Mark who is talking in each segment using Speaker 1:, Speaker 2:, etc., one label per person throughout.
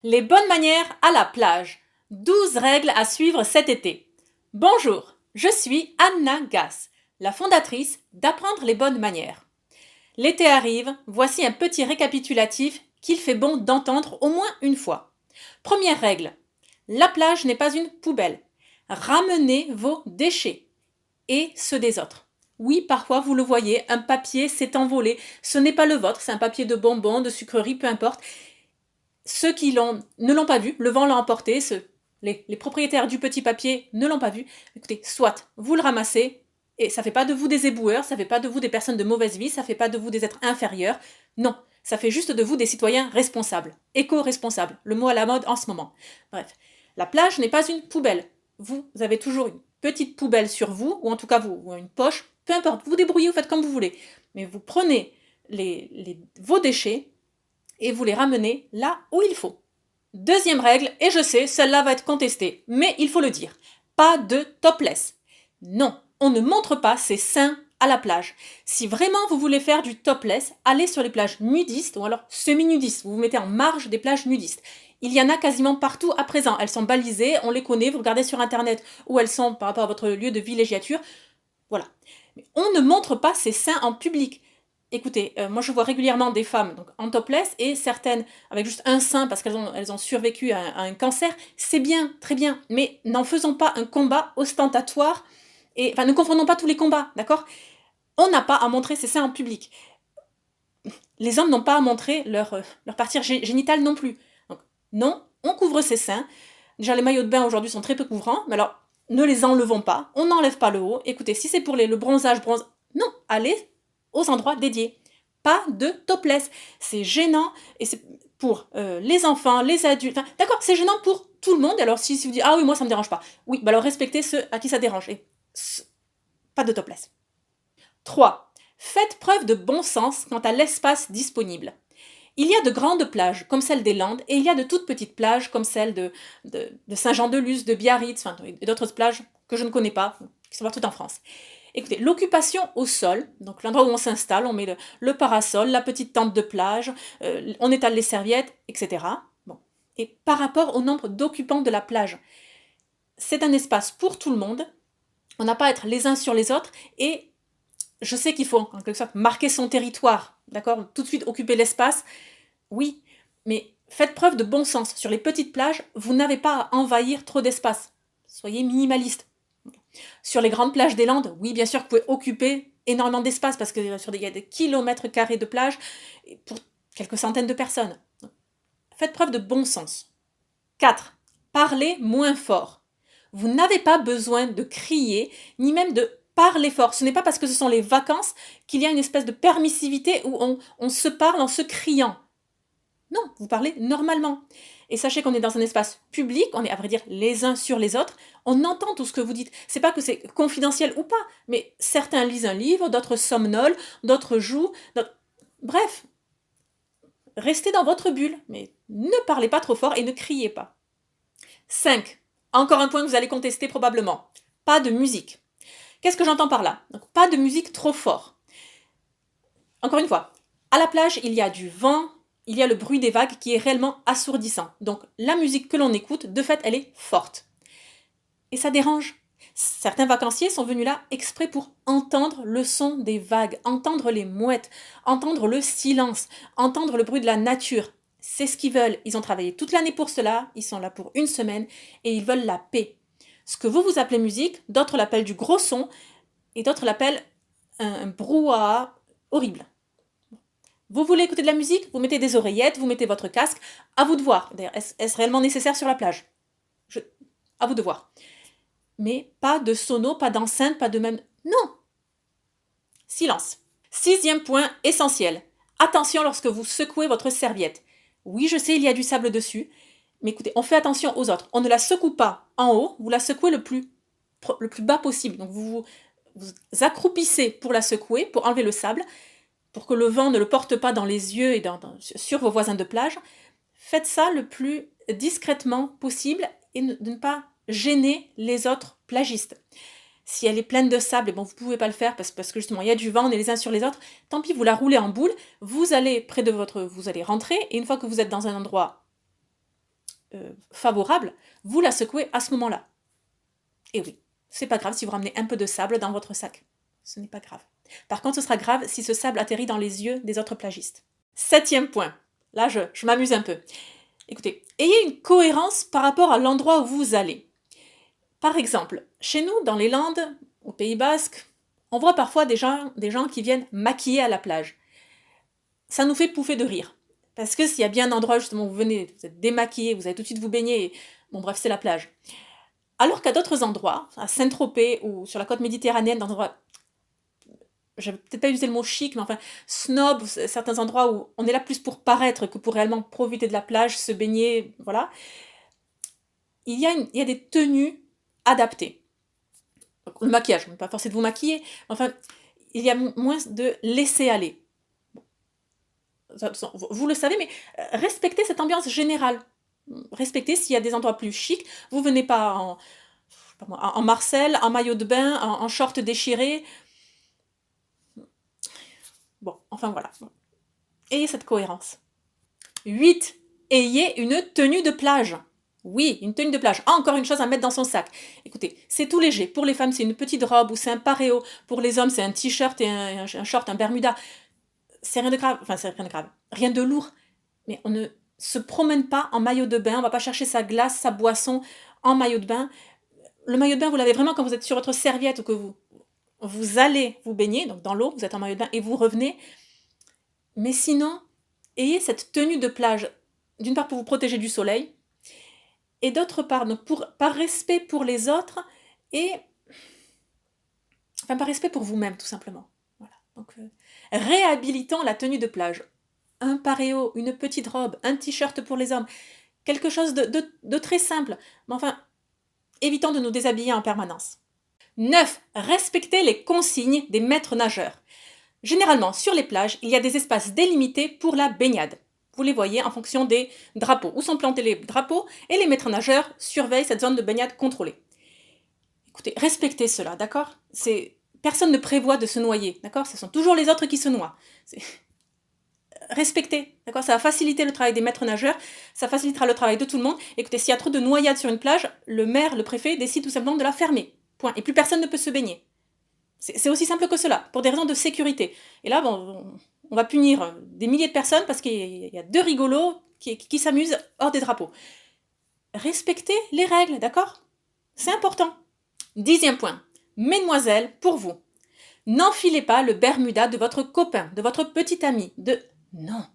Speaker 1: Les bonnes manières à la plage. 12 règles à suivre cet été. Bonjour, je suis Anna Gass, la fondatrice d'Apprendre les bonnes manières. L'été arrive, voici un petit récapitulatif qu'il fait bon d'entendre au moins une fois. Première règle, la plage n'est pas une poubelle. Ramenez vos déchets et ceux des autres. Oui, parfois, vous le voyez, un papier s'est envolé. Ce n'est pas le vôtre, c'est un papier de bonbons, de sucreries, peu importe. Ceux qui ne l'ont pas vu, le vent l'a emporté, les propriétaires du petit papier ne l'ont pas vu. Écoutez, soit vous le ramassez, et ça ne fait pas de vous des éboueurs, ça ne fait pas de vous des personnes de mauvaise vie, ça ne fait pas de vous des êtres inférieurs. Non, ça fait juste de vous des citoyens responsables, éco-responsables, le mot à la mode en ce moment. Bref, la plage n'est pas une poubelle. Vous avez toujours une petite poubelle sur vous, ou en tout cas vous, une poche, peu importe, vous débrouillez, vous faites comme vous voulez. Mais vous prenez vos déchets, et vous les ramenez là où il faut. Deuxième règle, et je sais, celle-là va être contestée, mais il faut le dire, pas de topless. Non, on ne montre pas ses seins à la plage. Si vraiment vous voulez faire du topless, allez sur les plages nudistes ou alors semi-nudistes. Vous vous mettez en marge des plages nudistes. Il y en a quasiment partout à présent. Elles sont balisées, on les connaît, vous regardez sur internet où elles sont par rapport à votre lieu de villégiature. Voilà. Mais on ne montre pas ses seins en public. Écoutez, moi je vois régulièrement des femmes donc, en topless et certaines avec juste un sein parce qu'elles ont survécu à un cancer. C'est bien, très bien, mais n'en faisons pas un combat ostentatoire. Enfin, ne confondons pas tous les combats, d'accord? On n'a pas à montrer ses seins en public. Les hommes n'ont pas à montrer leur partie génitale non plus. Donc, non, on couvre ses seins. Déjà, les maillots de bain aujourd'hui sont très peu couvrants, mais alors, ne les enlevons pas. On n'enlève pas le haut. Écoutez, si c'est pour le bronzage, non, allez aux endroits dédiés. Pas de topless. C'est gênant et c'est pour les enfants, les adultes. Enfin, d'accord, c'est gênant pour tout le monde. Alors, si vous dites, ah oui, moi, ça ne me dérange pas. Oui, bah alors respectez ceux à qui ça dérange. Et pas de topless. 3. Faites preuve de bon sens quant à l'espace disponible. Il y a de grandes plages, comme celle des Landes, et il y a de toutes petites plages, comme celle de Saint-Jean-de-Luz, de Biarritz, enfin, et d'autres plages que je ne connais pas, qui sont partout en France. Écoutez, l'occupation au sol, donc l'endroit où on s'installe, on met le parasol, la petite tente de plage, on étale les serviettes, etc. Bon. Et par rapport au nombre d'occupants de la plage, c'est un espace pour tout le monde, on n'a pas à être les uns sur les autres, et je sais qu'il faut en quelque sorte marquer son territoire, d'accord? Tout de suite occuper l'espace, oui, mais faites preuve de bon sens. Sur les petites plages, vous n'avez pas à envahir trop d'espace. Soyez minimaliste. Sur les grandes plages des Landes, oui, bien sûr, vous pouvez occuper énormément d'espace parce qu'il y a des kilomètres carrés de plage pour quelques centaines de personnes. Faites preuve de bon sens. 4. Parlez moins fort. Vous n'avez pas besoin de crier, ni même de parler fort. Ce n'est pas parce que ce sont les vacances qu'il y a une espèce de permissivité où on se parle en se criant. Non, vous parlez normalement. Et sachez qu'on est dans un espace public, on est à vrai dire les uns sur les autres, on entend tout ce que vous dites. C'est pas que c'est confidentiel ou pas, mais certains lisent un livre, d'autres somnolent, d'autres jouent. Bref, restez dans votre bulle, mais ne parlez pas trop fort et ne criez pas. 5. Encore un point que vous allez contester probablement. Pas de musique. Qu'est-ce que j'entends par là? Donc, pas de musique trop fort. Encore une fois, à la plage, il y a du vent, il y a le bruit des vagues qui est réellement assourdissant. Donc la musique que l'on écoute, de fait, elle est forte. Et ça dérange. Certains vacanciers sont venus là exprès pour entendre le son des vagues, entendre les mouettes, entendre le silence, entendre le bruit de la nature. C'est ce qu'ils veulent. Ils ont travaillé toute l'année pour cela, ils sont là pour une semaine et ils veulent la paix. Ce que vous appelez musique, d'autres l'appellent du gros son et d'autres l'appellent un brouhaha horrible. Vous voulez écouter de la musique? Vous mettez des oreillettes, vous mettez votre casque. À vous de voir. D'ailleurs, est-ce réellement nécessaire sur la plage? À vous de voir. Mais pas de sono, pas d'enceinte, pas de même... Non! Silence. 6e point essentiel. Attention lorsque vous secouez votre serviette. Oui, je sais, il y a du sable dessus. Mais écoutez, on fait attention aux autres. On ne la secoue pas en haut, vous la secouez le plus bas possible. Donc vous accroupissez pour la secouer, pour enlever le sable, pour que le vent ne le porte pas dans les yeux et sur vos voisins de plage. Faites ça le plus discrètement possible et de ne pas gêner les autres plagistes. Si elle est pleine de sable, bon, vous ne pouvez pas le faire parce que justement il y a du vent, on est les uns sur les autres, tant pis, vous la roulez en boule, vous allez rentrer, et une fois que vous êtes dans un endroit favorable, vous la secouez à ce moment-là. Et oui, c'est pas grave si vous ramenez un peu de sable dans votre sac. Ce n'est pas grave. Par contre, ce sera grave si ce sable atterrit dans les yeux des autres plagistes. 7e point. Là, je m'amuse un peu. Écoutez, ayez une cohérence par rapport à l'endroit où vous allez. Par exemple, chez nous, dans les Landes, au Pays Basque, on voit parfois des gens qui viennent maquiller à la plage. Ça nous fait pouffer de rire. Parce que s'il y a bien un endroit justement où vous venez, vous êtes démaquillé, vous allez tout de suite vous baigner, et... bon bref, c'est la plage. Alors qu'à d'autres endroits, à Saint-Tropez ou sur la côte méditerranéenne, dans des endroits, je vais peut-être pas utiliser le mot chic, mais enfin, snob, certains endroits où on est là plus pour paraître que pour réellement profiter de la plage, se baigner, voilà. Il y a des tenues adaptées. Donc, le maquillage, on n'est pas forcé de vous maquiller, mais enfin, il y a moins de laisser aller. Vous le savez, mais respectez cette ambiance générale. Respectez s'il y a des endroits plus chics. Vous venez pas en Marcel, en maillot de bain, en short déchiré. Bon, enfin voilà. Ayez cette cohérence. 8. Ayez une tenue de plage. Oui, une tenue de plage. Ah, encore une chose à mettre dans son sac. Écoutez, c'est tout léger. Pour les femmes, c'est une petite robe ou c'est un paréo. Pour les hommes, c'est un t-shirt et un short, un bermuda. C'est rien de grave. Enfin, c'est rien de grave. Rien de lourd. Mais on ne se promène pas en maillot de bain. On va pas chercher sa glace, sa boisson en maillot de bain. Le maillot de bain, vous l'avez vraiment quand vous êtes sur votre serviette ou que vous allez vous baigner, donc dans l'eau, vous êtes en maillot de bain et vous revenez. Mais sinon, ayez cette tenue de plage, d'une part pour vous protéger du soleil, et d'autre part, donc par respect pour les autres, et enfin par respect pour vous-même, tout simplement. Voilà. Donc, réhabilitons la tenue de plage. Un paréo, une petite robe, un t-shirt pour les hommes, quelque chose de très simple. Mais enfin, évitons de nous déshabiller en permanence. 9. Respectez les consignes des maîtres nageurs. Généralement, sur les plages, il y a des espaces délimités pour la baignade. Vous les voyez en fonction des drapeaux. Où sont plantés les drapeaux et les maîtres nageurs surveillent cette zone de baignade contrôlée. Écoutez, respectez cela, d'accord ? Personne ne prévoit de se noyer, d'accord ? Ce sont toujours les autres qui se noient. Respectez, d'accord ? Ça va faciliter le travail des maîtres nageurs, ça facilitera le travail de tout le monde. Écoutez, s'il y a trop de noyades sur une plage, le maire, le préfet décide tout simplement de la fermer. Point. Et plus personne ne peut se baigner. C'est aussi simple que cela, pour des raisons de sécurité. Et là, bon, on va punir des milliers de personnes parce qu'il y a deux rigolos qui s'amusent hors des drapeaux. Respectez les règles, d'accord ? C'est important. 10e point. Mesdemoiselles, pour vous, n'enfilez pas le bermuda de votre copain, de votre petit ami, Non.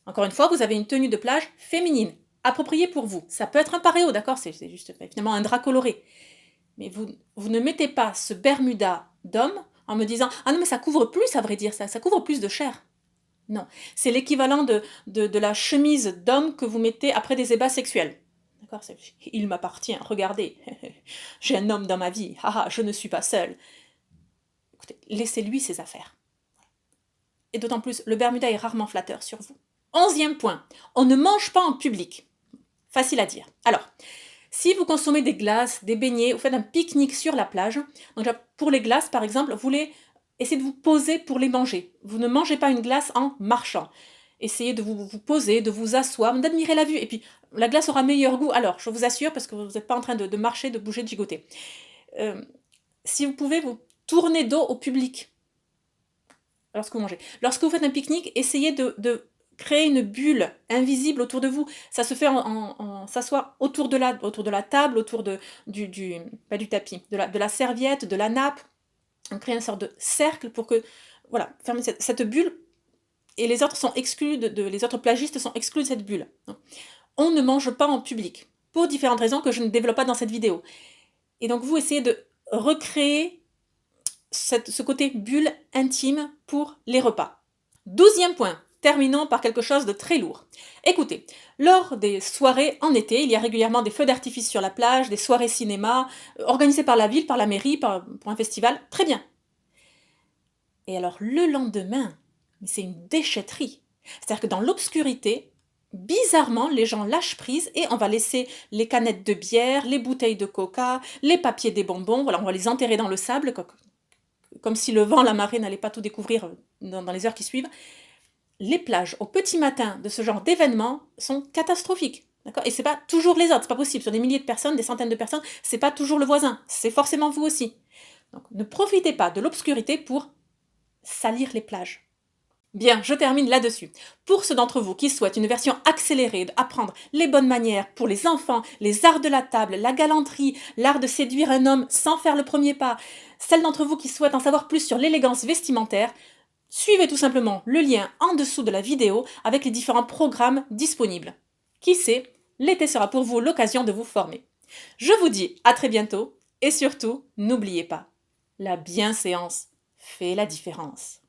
Speaker 1: Encore une fois, vous avez une tenue de plage féminine, appropriée pour vous. Ça peut être un paréo, d'accord ? C'est juste finalement un drap coloré. Mais vous ne mettez pas ce bermuda d'homme en me disant « Ah non, mais ça couvre plus, à vrai dire, ça couvre plus de chair. » Non, c'est l'équivalent de la chemise d'homme que vous mettez après des ébats sexuels. D'accord ? Il m'appartient, regardez, j'ai un homme dans ma vie, haha, je ne suis pas seule. Écoutez, laissez-lui ses affaires. Et d'autant plus, le bermuda est rarement flatteur sur vous. 11e point, on ne mange pas en public. Facile à dire. Alors, si vous consommez des glaces, des beignets, vous faites un pique-nique sur la plage, donc pour les glaces par exemple, vous voulez essayer de vous poser pour les manger. Vous ne mangez pas une glace en marchant. Essayez de vous poser, de vous asseoir, d'admirer la vue. Et puis, la glace aura meilleur goût. Alors, je vous assure, parce que vous n'êtes pas en train de marcher, de bouger, de gigoter. Si vous pouvez vous tourner dos au public lorsque vous mangez. Lorsque vous faites un pique-nique, essayez de créer une bulle invisible autour de vous. Ça se fait en s'asseoir autour de la table, autour pas du tapis, de la serviette, de la nappe. On crée une sorte de cercle pour que, voilà, fermer cette bulle, et les autres sont exclus, les autres plagistes sont exclus de cette bulle. Donc, on ne mange pas en public, pour différentes raisons que je ne développe pas dans cette vidéo. Et donc vous essayez de recréer ce côté bulle intime pour les repas. 12e point. Terminons par quelque chose de très lourd. Écoutez, lors des soirées en été, il y a régulièrement des feux d'artifice sur la plage, des soirées cinéma, organisées par la ville, par la mairie, pour un festival. Très bien. Et alors, le lendemain, c'est une déchetterie. C'est-à-dire que dans l'obscurité, bizarrement, les gens lâchent prise et on va laisser les canettes de bière, les bouteilles de coca, les papiers des bonbons, voilà, on va les enterrer dans le sable, comme si le vent, la marée n'allait pas tout découvrir dans les heures qui suivent. Les plages au petit matin de ce genre d'événement sont catastrophiques. D'accord? Et c'est pas toujours les autres, c'est pas possible. Sur des milliers de personnes, des centaines de personnes, c'est pas toujours le voisin, c'est forcément vous aussi. Donc ne profitez pas de l'obscurité pour salir les plages. Bien, je termine là-dessus. Pour ceux d'entre vous qui souhaitent une version accélérée d'apprendre les bonnes manières pour les enfants, les arts de la table, la galanterie, l'art de séduire un homme sans faire le premier pas, celles d'entre vous qui souhaitent en savoir plus sur l'élégance vestimentaire, suivez tout simplement le lien en dessous de la vidéo avec les différents programmes disponibles. Qui sait, l'été sera pour vous l'occasion de vous former. Je vous dis à très bientôt et surtout, n'oubliez pas, la bienséance fait la différence.